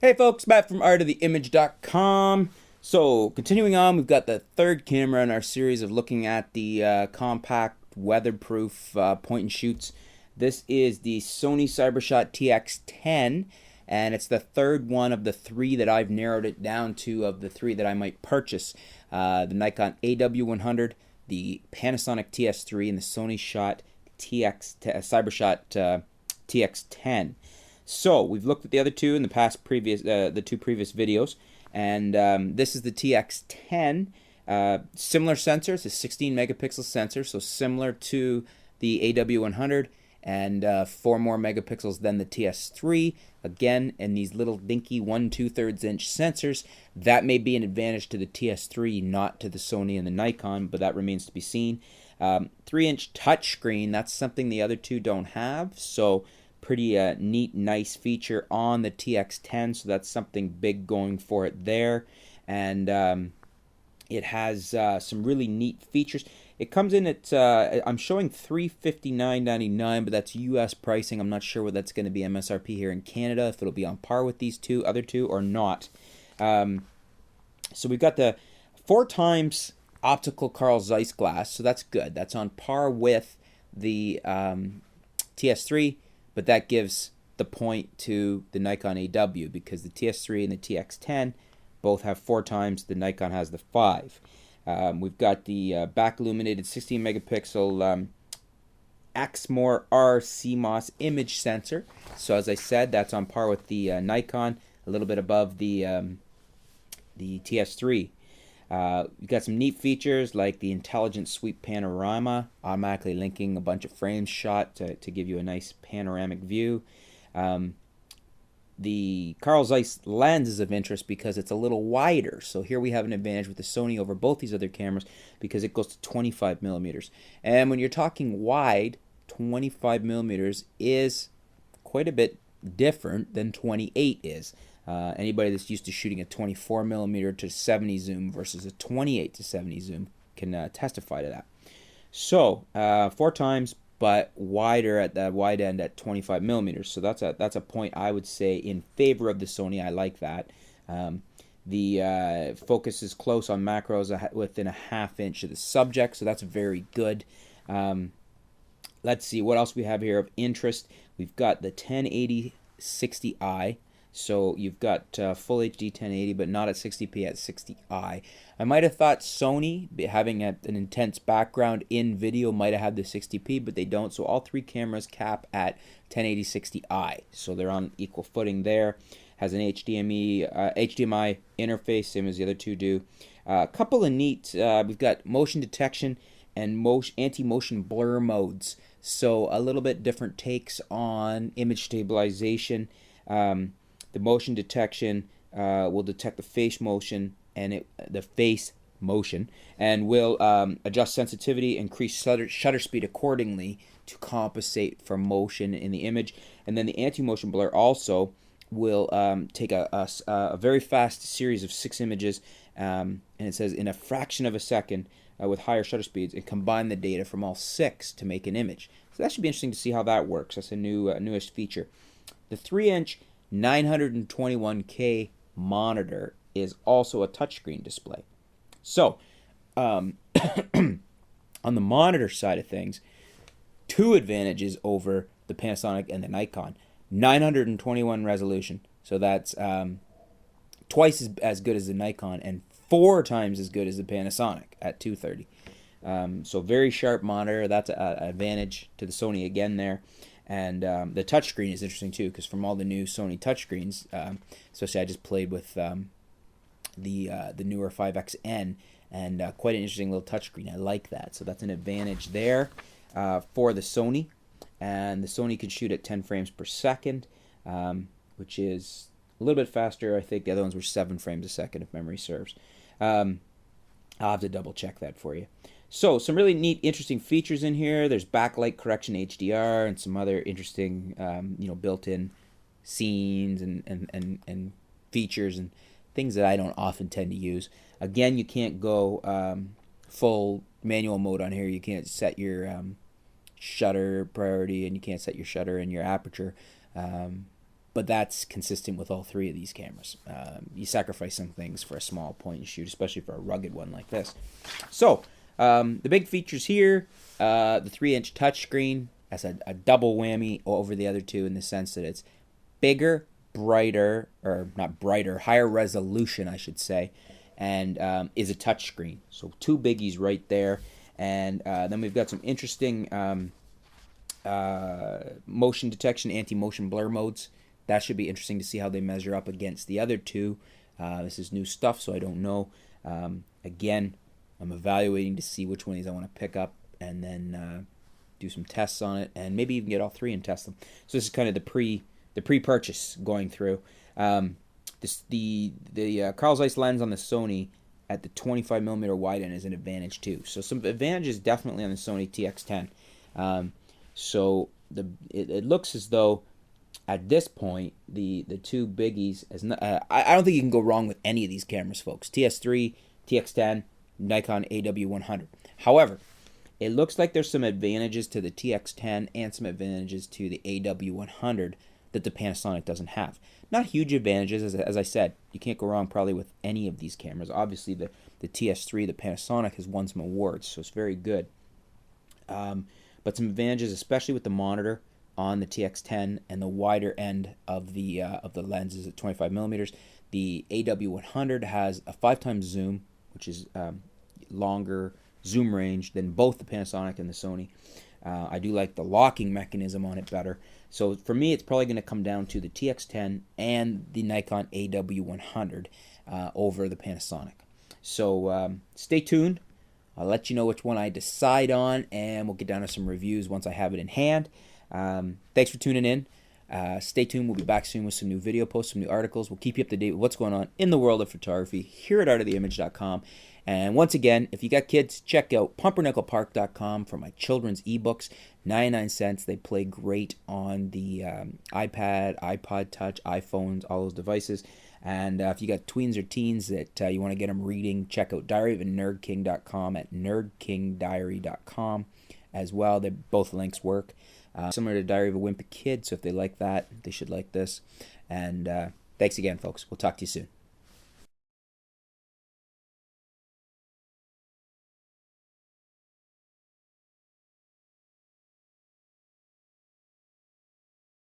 Hey folks, Matt from artoftheimage.com. So, continuing on, we've got the third camera in our series of looking at the compact, weatherproof point and shoots. This is the Sony CyberShot TX10, and it's the third one of the three that I've narrowed it down to of the three that I might purchase. The Nikon AW100, the Panasonic TS3, and the Sony CyberShot TX10. So we've looked at the other two in the the two previous videos, and this is the TX10. Similar sensor, it's a 16 megapixel sensor, so similar to the AW100, and 4 more megapixels than the TS3. Again, and these little dinky 1 2/3 inch sensors, that may be an advantage to the TS3, not to the Sony and the Nikon, but that remains to be seen. 3-inch touchscreen, that's something the other two don't have, so pretty neat, nice feature on the TX10, so that's something big going for it there. And it has some really neat features. It comes in at, I'm showing $359.99, but that's US pricing. I'm not sure what that's going to be MSRP here in Canada, if it'll be on par with these other two or not. So we've got the 4 times optical Carl Zeiss glass, so that's good. That's on par with the TS3, but that gives the point to the Nikon AW, because the TS3 and the TX10 both have 4 times, the Nikon has the 5. We've got the back illuminated 16 megapixel Exmor R CMOS image sensor. So as I said, that's on par with the Nikon, a little bit above the TS3. We've got some neat features like the intelligent sweep panorama, automatically linking a bunch of frames shot to give you a nice panoramic view. The Carl Zeiss lens is of interest because it's a little wider. So here we have an advantage with the Sony over both these other cameras because it goes to 25 millimeters. And when you're talking wide, 25 millimeters is quite a bit different than 28 is. Anybody that's used to shooting a 24 millimeter to 70 zoom versus a 28 to 70 zoom can testify to that. So 4 times, but wider at the wide end at 25 millimeters. So that's a point I would say in favor of the Sony. I like that. The focus is close on macros within a ½ inch of the subject, so that's very good. Let's see what else we have here of interest. We've got the 1080 60i. So you've got full HD 1080, but not at 60p, at 60i. I might have thought Sony, having an intense background in video, might have had the 60p, but they don't. So all 3 cameras cap at 1080 60i. So they're on equal footing there. Has an HDMI interface, same as the other two do. A couple of neat, we've got motion detection and anti-motion blur modes. So a little bit different takes on image stabilization. The motion detection will detect the face motion and will adjust sensitivity, increase shutter speed accordingly to compensate for motion in the image. And then the anti-motion blur also will take a very fast series of 6 images, and it says in a fraction of a second with higher shutter speeds, and combine the data from all 6 to make an image. So that should be interesting to see how that works. That's a newest feature. The 3-inch 921K monitor is also a touchscreen display. So, on the monitor side of things, 2 advantages over the Panasonic and the Nikon. 921 resolution, so that's twice as good as the Nikon and 4 times as good as the Panasonic at 230. So very sharp monitor. That's an advantage to the Sony again there. And the touchscreen is interesting too, because from all the new Sony touchscreens, especially I just played with the newer 5XN, and quite an interesting little touchscreen. I like that. So that's an advantage there for the Sony. And the Sony can shoot at 10 frames per second, which is a little bit faster. I think the other ones were 7 frames a second, if memory serves. I'll have to double check that for you. So some really neat, interesting features in here. There's backlight correction HDR and some other interesting, built-in scenes and features and things that I don't often tend to use. Again, you can't go full manual mode on here. You can't set your shutter priority, and you can't set your shutter and your aperture. but that's consistent with all three of these cameras. You sacrifice some things for a small point and shoot, especially for a rugged one like this. So the big features here, the 3-inch touchscreen has a double whammy over the other two in the sense that it's bigger, brighter, or not brighter, higher resolution, I should say, and is a touchscreen. So two biggies right there. And then we've got some interesting motion detection, anti-motion blur modes. That should be interesting to see how they measure up against the other two. This is new stuff, so I don't know. Again, I'm evaluating to see which one of these I want to pick up, and then do some tests on it, and maybe even get all three and test them. So this is kind of the pre-purchase going through. The Carl Zeiss lens on the Sony at the 25mm wide end is an advantage too. So some advantages definitely on the Sony TX10. So it looks as though at this point the two biggies is not, I don't think you can go wrong with any of these cameras, folks. TS3, TX10, Nikon AW100. However, it looks like there's some advantages to the TX10 and some advantages to the AW100 that the Panasonic doesn't have. Not huge advantages, as I said. You can't go wrong probably with any of these cameras. Obviously, the TS3, the Panasonic, has won some awards, so it's very good. But some advantages, especially with the monitor on the TX10 and the wider end of the lenses at 25mm. The AW100 has a 5x zoom, which is longer zoom range than both the Panasonic and the Sony. I do like the locking mechanism on it better. So for me, it's probably going to come down to the TX10 and the Nikon AW100 over the Panasonic. So stay tuned. I'll let you know which one I decide on, and we'll get down to some reviews once I have it in hand. Thanks for tuning in. Stay tuned. We'll be back soon with some new video posts, some new articles. We'll keep you up to date with what's going on in the world of photography here at artoftheimage.com. And once again, if you got kids, check out pumpernickelpark.com for my children's ebooks. 99 cents. They play great on the iPad, iPod Touch, iPhones, all those devices. And if you got tweens or teens that you want to get them reading, check out diaryofanerdking.com at nerdkingdiary.com as well. Both links work. Similar to Diary of a Wimpy Kid, so if they like that, they should like this. And thanks again, folks. We'll talk to you soon.